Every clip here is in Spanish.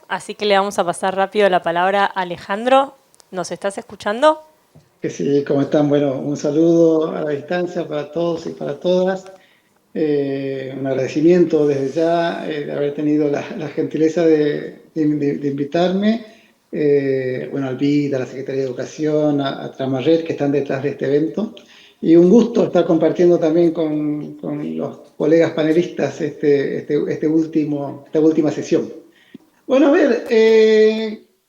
así que le vamos a pasar rápido la palabra a Alejandro. ¿Nos estás escuchando? Que sí, ¿cómo están? Bueno, un saludo a la distancia para todos y para todas. Un agradecimiento desde ya de haber tenido la gentileza de invitarme. Bueno, al BID, a la Secretaría de Educación, a Tramarret, que están detrás de este evento. Y un gusto estar compartiendo también con los colegas panelistas esta última sesión. Bueno, a ver,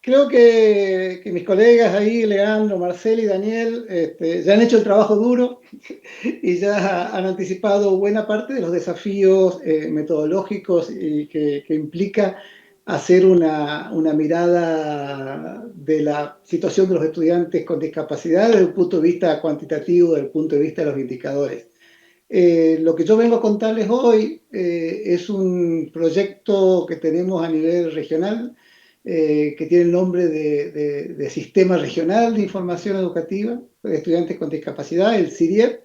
creo que mis colegas ahí, Leandro, Marcel y Daniel, ya han hecho el trabajo duro y ya han anticipado buena parte de los desafíos metodológicos y que implica hacer una mirada de la situación de los estudiantes con discapacidad desde el punto de vista cuantitativo, desde el punto de vista de los indicadores. Lo que yo vengo a contarles hoy es un proyecto que tenemos a nivel regional, que tiene el nombre de Sistema Regional de Información Educativa de Estudiantes con Discapacidad, el CIRIEP,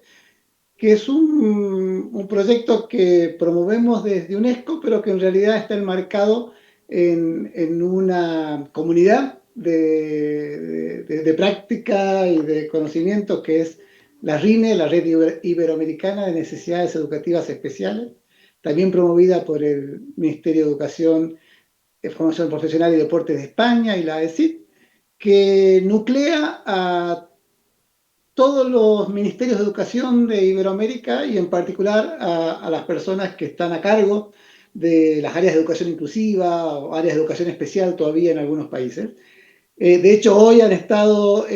que es un proyecto que promovemos desde UNESCO, pero que en realidad está enmarcado en una comunidad de práctica y de conocimiento que es la RINE, la Red Iberoamericana de Necesidades Educativas Especiales, también promovida por el Ministerio de Educación, Formación Profesional y Deportes de España y la AECID, que nuclea a todos los ministerios de educación de Iberoamérica y en particular a las personas que están a cargo de las áreas de educación inclusiva o áreas de educación especial todavía en algunos países. De hecho, hoy han estado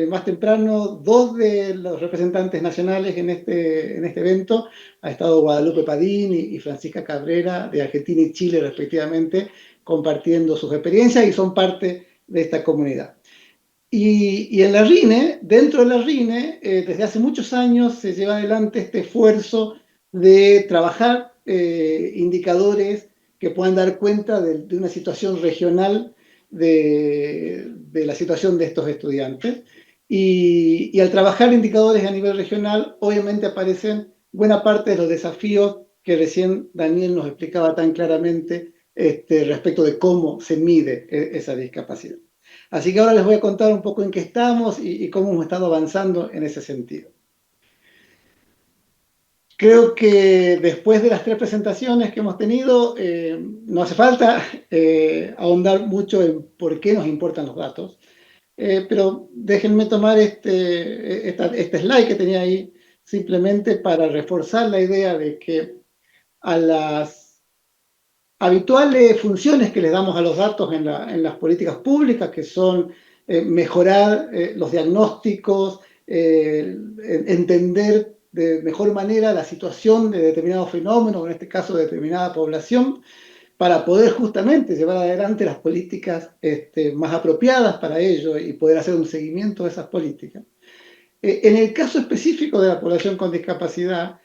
más temprano dos de los representantes nacionales en este evento. Ha estado Guadalupe Padín y Francisca Cabrera de Argentina y Chile respectivamente, compartiendo sus experiencias y son parte de esta comunidad. Y en la RINE, dentro de la RINE, desde hace muchos años se lleva adelante este esfuerzo de trabajar indicadores que puedan dar cuenta de una situación regional de la situación de estos estudiantes. Y al trabajar indicadores a nivel regional, obviamente aparecen buena parte de los desafíos que recién Daniel nos explicaba tan claramente respecto de cómo se mide esa discapacidad. Así que ahora les voy a contar un poco en qué estamos y cómo hemos estado avanzando en ese sentido. Creo que después de las tres presentaciones que hemos tenido, no hace falta ahondar mucho en por qué nos importan los datos, pero déjenme tomar este slide que tenía ahí simplemente para reforzar la idea de que a las habituales funciones que les damos a los datos en las políticas públicas, que son mejorar los diagnósticos, entender de mejor manera la situación de determinados fenómenos, en este caso de determinada población, para poder justamente llevar adelante las políticas más apropiadas para ello y poder hacer un seguimiento de esas políticas. En el caso específico de la población con discapacidad,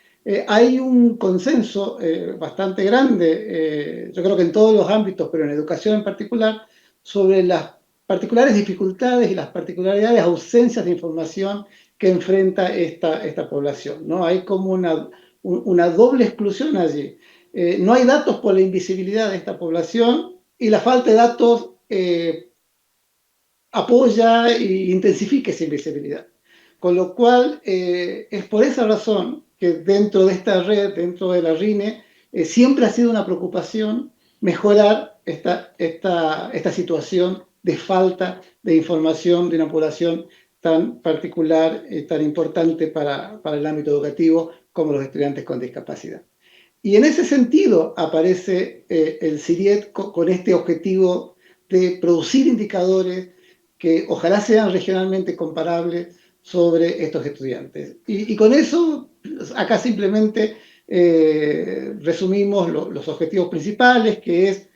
hay un consenso bastante grande, yo creo que en todos los ámbitos, pero en educación en particular, sobre las particulares dificultades y las particularidades, ausencias de información que enfrenta esta población, ¿no? Hay como una doble exclusión allí. No hay datos por la invisibilidad de esta población y la falta de datos apoya e intensifica esa invisibilidad. Con lo cual, es por esa razón que dentro de esta red, dentro de la RINE, siempre ha sido una preocupación mejorar esta situación de falta de información de una población tan particular, tan importante para el ámbito educativo como los estudiantes con discapacidad. Y en ese sentido aparece el CIRIET con este objetivo de producir indicadores que ojalá sean regionalmente comparables sobre estos estudiantes. Y con eso, acá simplemente resumimos los objetivos principales, que es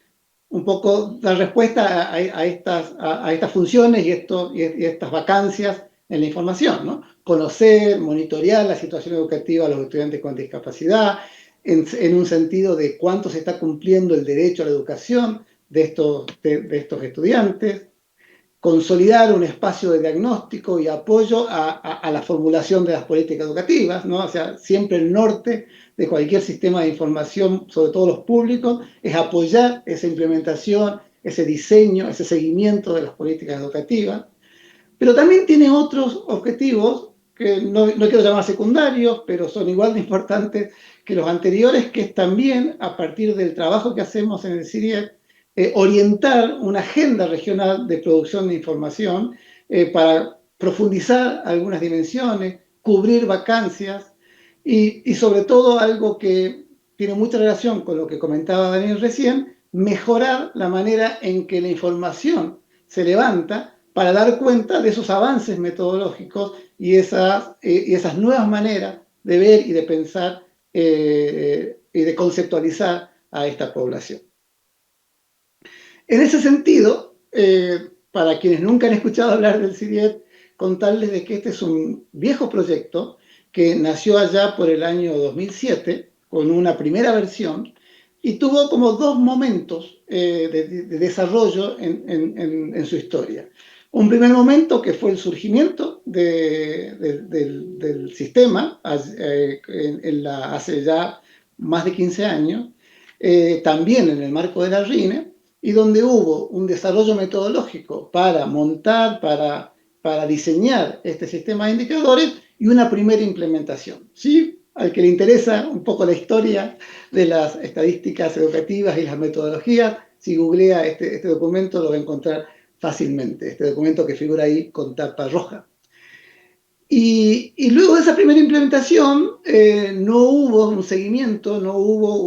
un poco dar respuesta a estas funciones y estas vacancias en la información, ¿no? Conocer, monitorear la situación educativa de los estudiantes con discapacidad, en un sentido de cuánto se está cumpliendo el derecho a la educación de estos estudiantes, consolidar un espacio de diagnóstico y apoyo a la formulación de las políticas educativas, ¿no? O sea, siempre el norte de cualquier sistema de información, sobre todo los públicos, es apoyar esa implementación, ese diseño, ese seguimiento de las políticas educativas, pero también tiene otros objetivos que no quiero llamar secundarios, pero son igual de importantes que los anteriores, que es también, a partir del trabajo que hacemos en el CIRIEC, orientar una agenda regional de producción de información para profundizar algunas dimensiones, cubrir vacancias y sobre todo algo que tiene mucha relación con lo que comentaba Daniel recién, mejorar la manera en que la información se levanta para dar cuenta de esos avances metodológicos y esas nuevas maneras de ver y de pensar y de conceptualizar a esta población. En ese sentido, para quienes nunca han escuchado hablar del CIRIET, contarles de que este es un viejo proyecto que nació allá por el año 2007 con una primera versión y tuvo como dos momentos de desarrollo en su historia. Un primer momento que fue el surgimiento del sistema hace ya más de 15 años, también en el marco de la RINE, y donde hubo un desarrollo metodológico para montar, para diseñar este sistema de indicadores y una primera implementación. ¿Sí? Al que le interesa un poco la historia de las estadísticas educativas y las metodologías, si googlea este documento lo va a encontrar fácilmente, este documento que figura ahí con tapa roja. Y luego de esa primera implementación no hubo un seguimiento, no hubo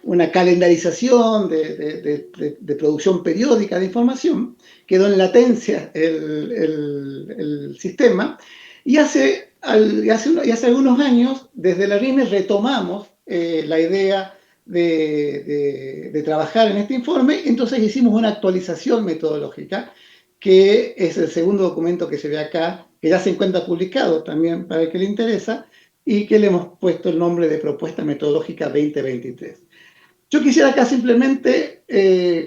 una calendarización de producción periódica de información, quedó en latencia el sistema, y hace algunos años, desde la RIME, retomamos la idea de trabajar en este informe, entonces hicimos una actualización metodológica, que es el segundo documento que se ve acá, que ya se encuentra publicado también para el que le interesa, y que le hemos puesto el nombre de Propuesta Metodológica 2023. Yo quisiera acá simplemente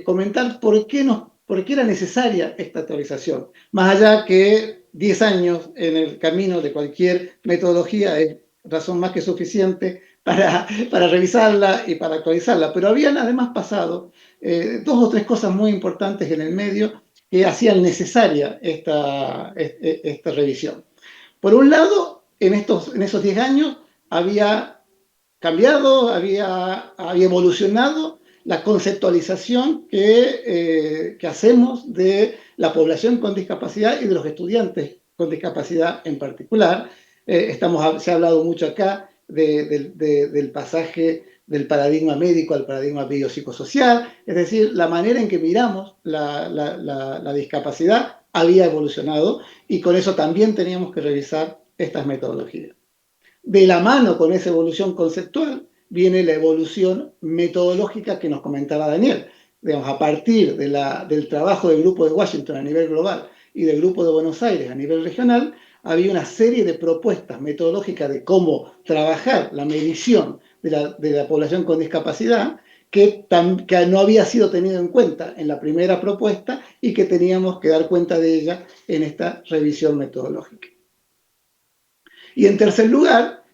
comentar por qué era necesaria esta actualización. Más allá que 10 años en el camino de cualquier metodología es razón más que suficiente para revisarla y para actualizarla. Pero habían además pasado dos o tres cosas muy importantes en el medio que hacían necesaria esta revisión. Por un lado, en esos 10 años había cambiado, había evolucionado la conceptualización que hacemos de la población con discapacidad y de los estudiantes con discapacidad en particular. Se ha hablado mucho acá del pasaje del paradigma médico al paradigma biopsicosocial, es decir, la manera en que miramos la discapacidad había evolucionado y con eso también teníamos que revisar estas metodologías. De la mano con esa evolución conceptual viene la evolución metodológica que nos comentaba Daniel. Digamos, a partir del trabajo del Grupo de Washington a nivel global y del Grupo de Buenos Aires a nivel regional, había una serie de propuestas metodológicas de cómo trabajar la medición de la población con discapacidad que no había sido tenido en cuenta en la primera propuesta y que teníamos que dar cuenta de ella en esta revisión metodológica. Y en tercer lugar,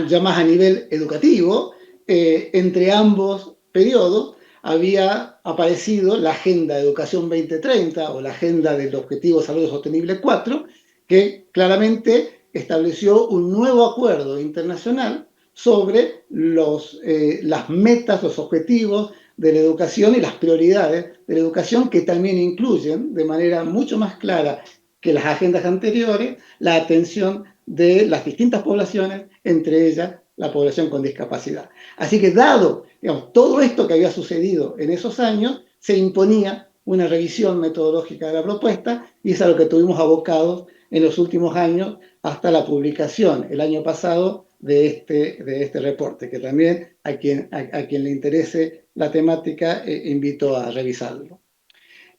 ya más a nivel educativo, entre ambos periodos había aparecido la Agenda de Educación 2030 o la Agenda del Objetivo de Salud Sostenible 4, que claramente estableció un nuevo acuerdo internacional sobre las metas, los objetivos de la educación y las prioridades de la educación, que también incluyen de manera mucho más clara que las agendas anteriores la atención de las distintas poblaciones, entre ellas la población con discapacidad. Así que dado todo esto que había sucedido en esos años, se imponía una revisión metodológica de la propuesta y es a lo que tuvimos abocados en los últimos años hasta la publicación el año pasado de este reporte, que también a quien le interese la temática invito a revisarlo.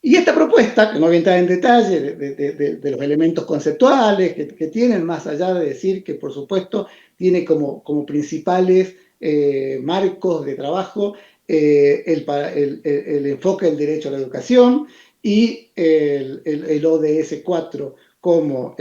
Y esta propuesta, que no voy a entrar en detalle de los elementos conceptuales que tienen, más allá de decir que, por supuesto, tiene como principales marcos de trabajo el enfoque del derecho a la educación y el ODS 4 como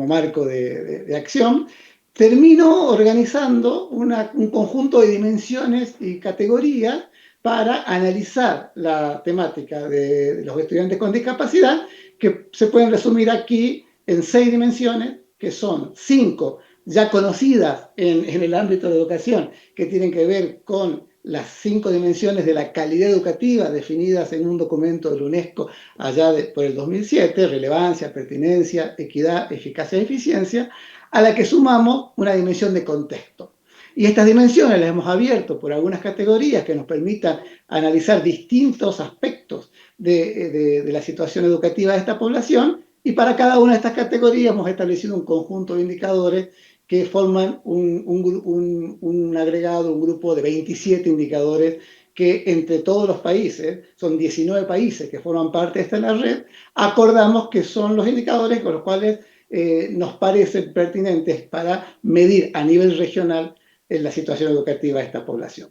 marco de acción, terminó organizando un conjunto de dimensiones y categorías para analizar la temática de los estudiantes con discapacidad, que se pueden resumir aquí en 6 dimensiones, que son 5 ya conocidas en el ámbito de la educación, que tienen que ver con las 5 dimensiones de la calidad educativa definidas en un documento de la UNESCO allá por el 2007, relevancia, pertinencia, equidad, eficacia y eficiencia, a la que sumamos una dimensión de contexto. Y estas dimensiones las hemos abierto por algunas categorías que nos permitan analizar distintos aspectos de la situación educativa de esta población, y para cada una de estas categorías hemos establecido un conjunto de indicadores que forman un agregado, un grupo de 27 indicadores que entre todos los países, son 19 países que forman parte de esta red, acordamos que son los indicadores con los cuales nos parecen pertinentes para medir a nivel regional la situación educativa de esta población.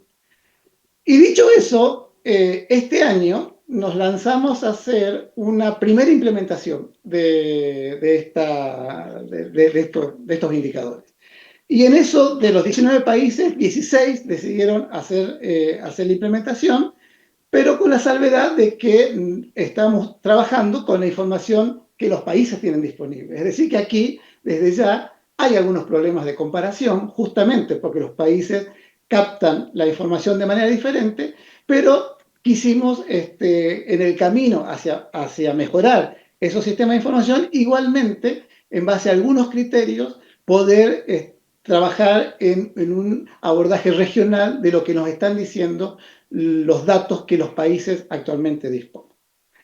Y dicho eso, este año nos lanzamos a hacer una primera implementación de estos indicadores. Y en eso, de los 19 países, 16 decidieron hacer la implementación, pero con la salvedad de que estamos trabajando con la información que los países tienen disponible. Es decir, que aquí, desde ya, hay algunos problemas de comparación, justamente porque los países captan la información de manera diferente, pero quisimos, en el camino hacia mejorar esos sistemas de información, igualmente, en base a algunos criterios, poder trabajar en un abordaje regional de lo que nos están diciendo los datos que los países actualmente disponen.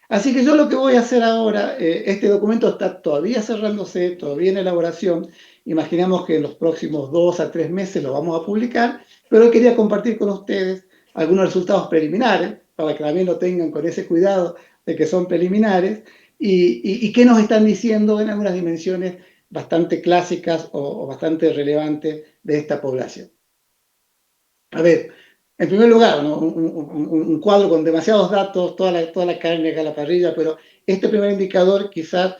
Así que yo lo que voy a hacer ahora, este documento está todavía cerrándose, todavía en elaboración, imaginamos que en los próximos 2 a 3 meses lo vamos a publicar, pero quería compartir con ustedes algunos resultados preliminares, para que también lo tengan con ese cuidado de que son preliminares, y qué nos están diciendo en algunas dimensiones bastante clásicas o bastante relevantes de esta población. A ver, en primer lugar, ¿no? Un cuadro con demasiados datos, toda la carne acá a la parrilla, pero este primer indicador quizás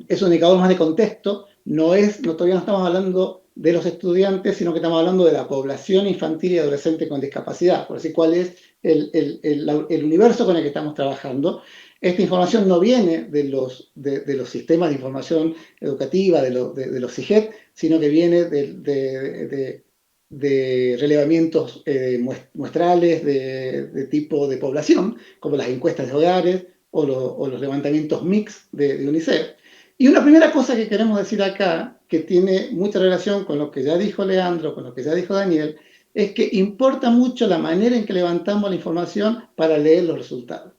es un indicador más de contexto, todavía no estamos hablando de los estudiantes, sino que estamos hablando de la población infantil y adolescente con discapacidad, por decir cuál es el universo con el que estamos trabajando. Esta información no viene de los sistemas de información educativa, de los CIGET, sino que viene de relevamientos muestrales de tipo de población, como las encuestas de hogares o los levantamientos mix de UNICEF. Y una primera cosa que queremos decir acá, que tiene mucha relación con lo que ya dijo Leandro, con lo que ya dijo Daniel, es que importa mucho la manera en que levantamos la información para leer los resultados.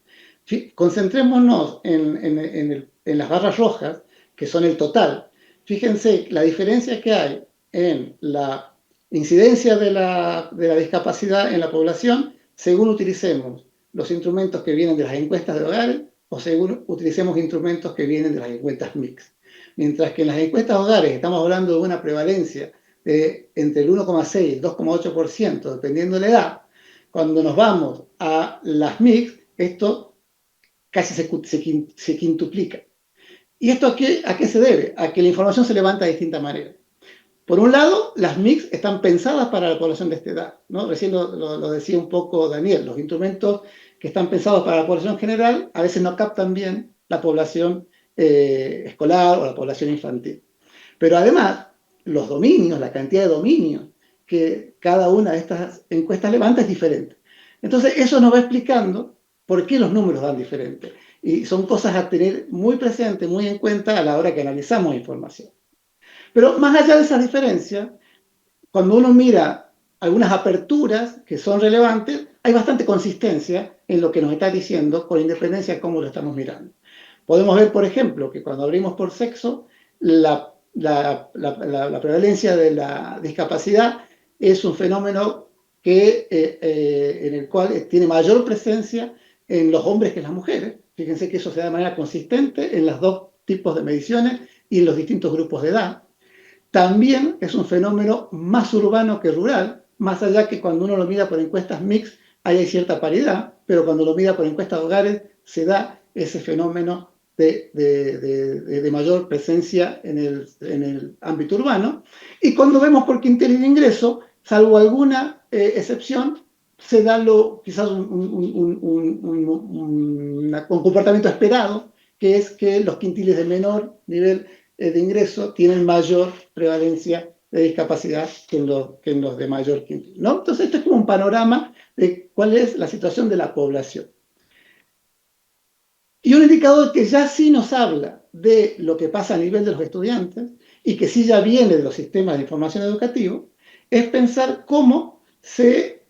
Concentrémonos en las barras rojas, que son el total. Fíjense la diferencia que hay en la incidencia de la discapacidad en la población según utilicemos los instrumentos que vienen de las encuestas de hogares o según utilicemos instrumentos que vienen de las encuestas mix. Mientras que en las encuestas de hogares estamos hablando de una prevalencia de entre el 1,6 y el 2,8%, dependiendo de la edad, cuando nos vamos a las mix, esto casi se quintuplica. ¿Y esto a qué se debe? A que la información se levanta de distinta manera. Por un lado, las MICs están pensadas para la población de esta edad, ¿no? Recién lo decía un poco Daniel, los instrumentos que están pensados para la población general a veces no captan bien la población escolar o la población infantil. Pero además, los dominios, la cantidad de dominios que cada una de estas encuestas levanta es diferente. Entonces, eso nos va explicando por qué los números dan diferente. Y son cosas a tener muy presentes, muy en cuenta a la hora que analizamos información. Pero más allá de esas diferencias, cuando uno mira algunas aperturas que son relevantes, hay bastante consistencia en lo que nos está diciendo, con independencia de cómo lo estamos mirando. Podemos ver, por ejemplo, que cuando abrimos por sexo, la prevalencia de la discapacidad es un fenómeno en el cual tiene mayor presencia en los hombres que en las mujeres. Fíjense que eso se da de manera consistente en los dos tipos de mediciones y en los distintos grupos de edad. También es un fenómeno más urbano que rural, más allá que cuando uno lo mira por encuestas mix hay cierta paridad, pero cuando lo mira por encuestas de hogares se da ese fenómeno de mayor presencia en el ámbito urbano. Y cuando vemos por quintil de ingreso, salvo alguna excepción, se da quizás un comportamiento esperado, que es que los quintiles de menor nivel de ingreso tienen mayor prevalencia de discapacidad que en los de mayor quintil, ¿no? Entonces, esto es como un panorama de cuál es la situación de la población. Y un indicador que ya sí nos habla de lo que pasa a nivel de los estudiantes y que sí ya viene de los sistemas de información educativo, es pensar cómo se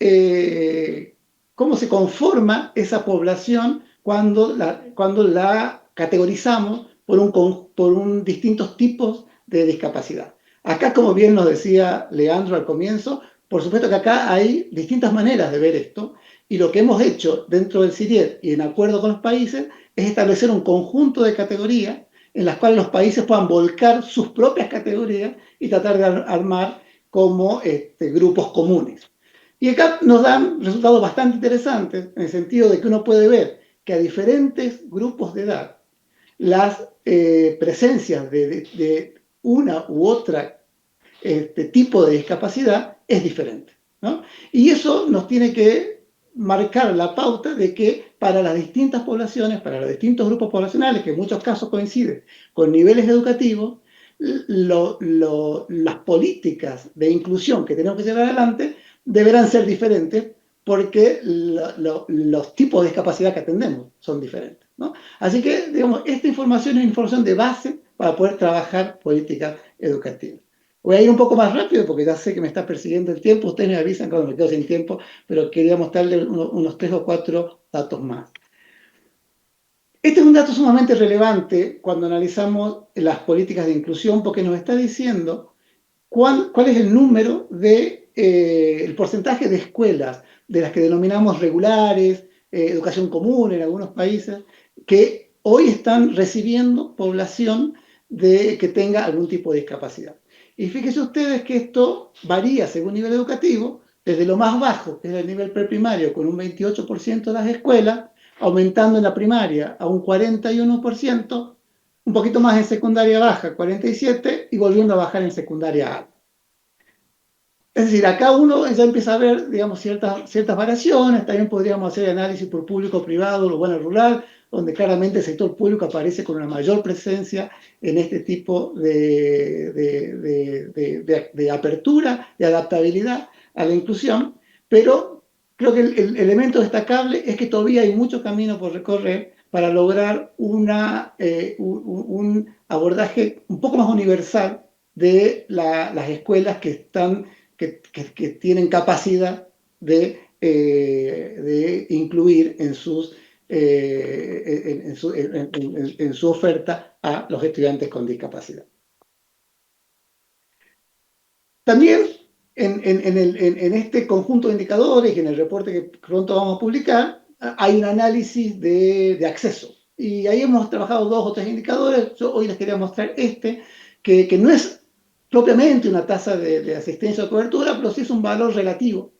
conforma esa población cuando la categorizamos por distintos tipos de discapacidad. Acá, como bien nos decía Leandro al comienzo, por supuesto que acá hay distintas maneras de ver esto, y lo que hemos hecho dentro del CIRIET y en acuerdo con los países es establecer un conjunto de categorías en las cuales los países puedan volcar sus propias categorías y tratar de armar como grupos comunes. Y acá nos dan resultados bastante interesantes en el sentido de que uno puede ver que a diferentes grupos de edad las presencias de una u otra tipo de discapacidad es diferente, ¿no? Y eso nos tiene que marcar la pauta de que para las distintas poblaciones, para los distintos grupos poblacionales, que en muchos casos coinciden con niveles educativos, las políticas de inclusión que tenemos que llevar adelante deberán ser diferentes porque los tipos de discapacidad que atendemos son diferentes, ¿no? Así que, digamos, esta información es información de base para poder trabajar políticas educativas. Voy a ir un poco más rápido porque ya sé que me está persiguiendo el tiempo. Ustedes me avisan cuando me quedo sin tiempo, pero quería mostrarles unos 3 o 4 datos más. Este es un dato sumamente relevante cuando analizamos las políticas de inclusión porque nos está diciendo cuál es el número el porcentaje de escuelas de las que denominamos regulares, educación común en algunos países, que hoy están recibiendo población que tenga algún tipo de discapacidad. Y fíjense ustedes que esto varía según nivel educativo, desde lo más bajo, que es el nivel preprimario, con un 28% de las escuelas, aumentando en la primaria a un 41%, un poquito más en secundaria baja, 47%, y volviendo a bajar en secundaria alta. Es decir, acá uno ya empieza a ver, digamos, ciertas variaciones. También podríamos hacer análisis por público, privado, urbano, rural, donde claramente el sector público aparece con una mayor presencia en este tipo de apertura, de adaptabilidad a la inclusión. Pero creo que el elemento destacable es que todavía hay mucho camino por recorrer para lograr un abordaje un poco más universal de las escuelas que tienen capacidad de incluir en su oferta a los estudiantes con discapacidad. También en este conjunto de indicadores y en el reporte que pronto vamos a publicar, hay un análisis de acceso. Y ahí hemos trabajado 2 o 3 indicadores. Yo hoy les quería mostrar que no es propiamente una tasa de asistencia o cobertura, pero sí es un valor relativo,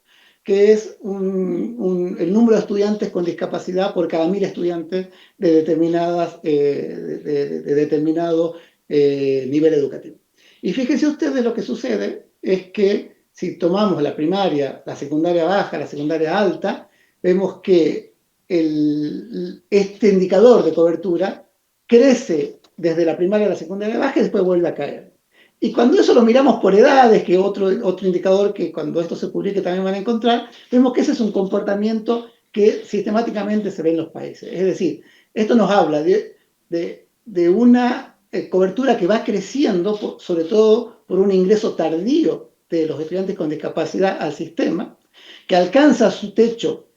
que es el número de estudiantes con discapacidad por cada 1000 estudiantes de determinado nivel educativo. Y fíjense ustedes lo que sucede es que si tomamos la primaria, la secundaria baja, la secundaria alta, vemos que este indicador de cobertura crece desde la primaria a la secundaria baja y después vuelve a caer. Y cuando eso lo miramos por edades, que es otro indicador que cuando esto se publique también van a encontrar, vemos que ese es un comportamiento que sistemáticamente se ve en los países. Es decir, esto nos habla de una cobertura que va creciendo, sobre todo por un ingreso tardío de los estudiantes con discapacidad al sistema, que alcanza su techo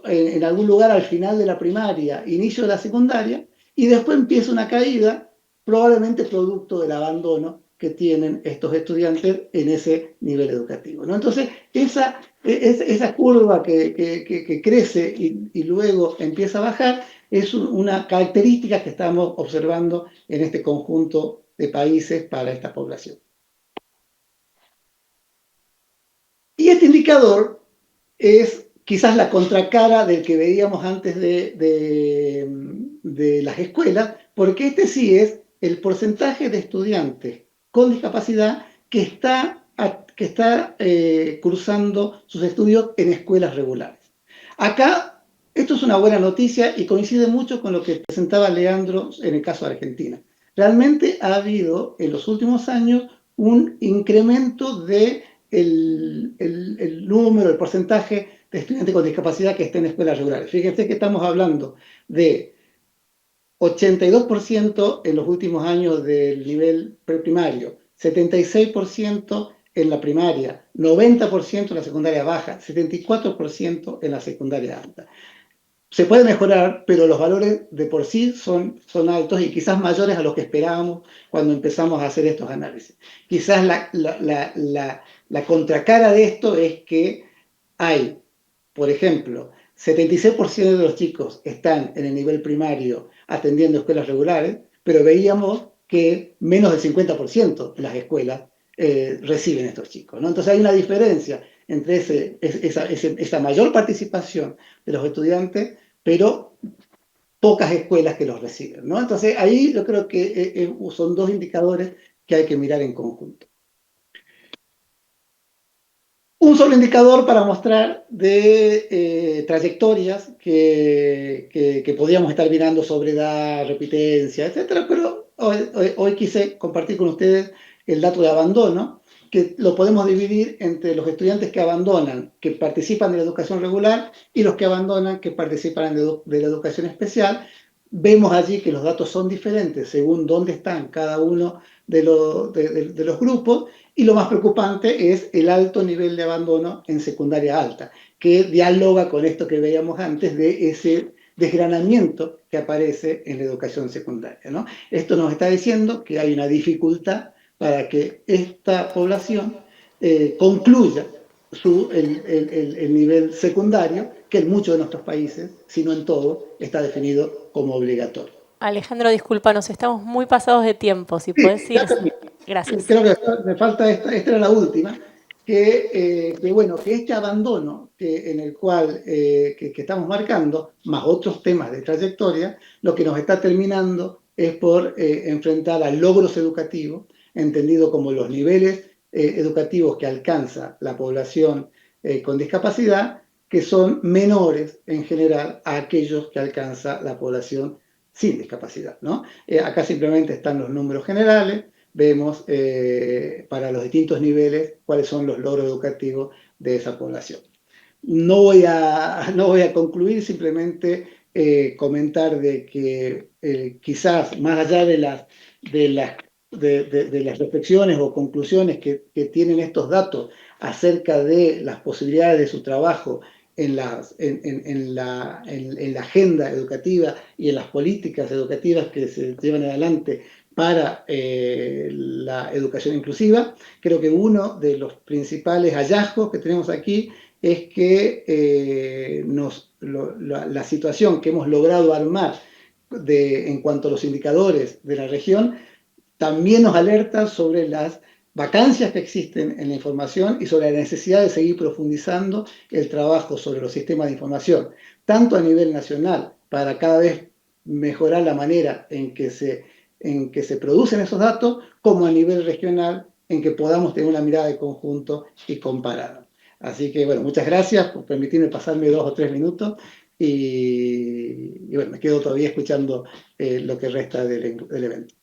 en algún lugar al final de la primaria, inicio de la secundaria, y después empieza una caída, probablemente producto del abandono que tienen estos estudiantes en ese nivel educativo, ¿no? Entonces, esa curva que crece y luego empieza a bajar es una característica que estamos observando en este conjunto de países para esta población. Y este indicador es quizás la contracara del que veíamos antes de las escuelas, porque este sí es el porcentaje de estudiantes con discapacidad que está que está cursando sus estudios en escuelas regulares. Acá, esto es una buena noticia y coincide mucho con lo que presentaba Leandro en el caso de Argentina. Realmente ha habido en los últimos años un incremento de el número, el porcentaje de estudiantes con discapacidad que estén en escuelas regulares. Fíjense que estamos hablando de 82% en los últimos años del nivel preprimario, 76% en la primaria, 90% en la secundaria baja, 74% en la secundaria alta. Se puede mejorar, pero los valores de por sí son altos y quizás mayores a los que esperábamos cuando empezamos a hacer estos análisis. Quizás la contracara de esto es que hay, por ejemplo, 76% de los chicos están en el nivel primario atendiendo escuelas regulares, pero veíamos que menos del 50% de las escuelas reciben estos chicos, ¿no? Entonces hay una diferencia entre esa mayor participación de los estudiantes, pero pocas escuelas que los reciben, ¿no? Entonces ahí yo creo que son dos indicadores que hay que mirar en conjunto. Un solo indicador para mostrar de trayectorias que podíamos estar mirando sobre edad, repitencia, etcétera, pero hoy quise compartir con ustedes el dato de abandono, que lo podemos dividir entre los estudiantes que abandonan, que participan de la educación regular, y los que abandonan, que participan de la educación especial. Vemos allí que los datos son diferentes según dónde están cada uno de los grupos, y lo más preocupante es el alto nivel de abandono en secundaria alta, que dialoga con esto que veíamos antes de ese desgranamiento que aparece en la educación secundaria, ¿no? Esto nos está diciendo que hay una dificultad para que esta población concluya el nivel secundario, que en muchos de nuestros países, si no en todos, está definido como obligatorio. Alejandro, disculpa, nos estamos muy pasados de tiempo. Si Sí, podés ir. ya termino. Gracias. Creo que me falta esta era la última, bueno, que este abandono en el cual que estamos marcando, más otros temas de trayectoria, lo que nos está terminando es por enfrentar a logros educativos, entendido como los niveles educativos que alcanza la población con discapacidad, que son menores en general a aquellos que alcanza la población sin discapacidad, ¿no? Acá simplemente están los números generales, vemos para los distintos niveles cuáles son los logros educativos de esa población. No voy a concluir, simplemente comentar de que quizás más allá de las, de las reflexiones o conclusiones que tienen estos datos acerca de las posibilidades de su trabajo en la agenda educativa y en las políticas educativas que se llevan adelante para la educación inclusiva, creo que uno de los principales hallazgos que tenemos aquí es que la situación que hemos logrado armar en cuanto a los indicadores de la región también nos alerta sobre las vacancias que existen en la información y sobre la necesidad de seguir profundizando el trabajo sobre los sistemas de información, tanto a nivel nacional, para cada vez mejorar la manera en que se producen esos datos, como a nivel regional, en que podamos tener una mirada de conjunto y comparada. Así que, bueno, muchas gracias por permitirme pasarme 2 o 3 minutos y bueno, me quedo todavía escuchando lo que resta del evento.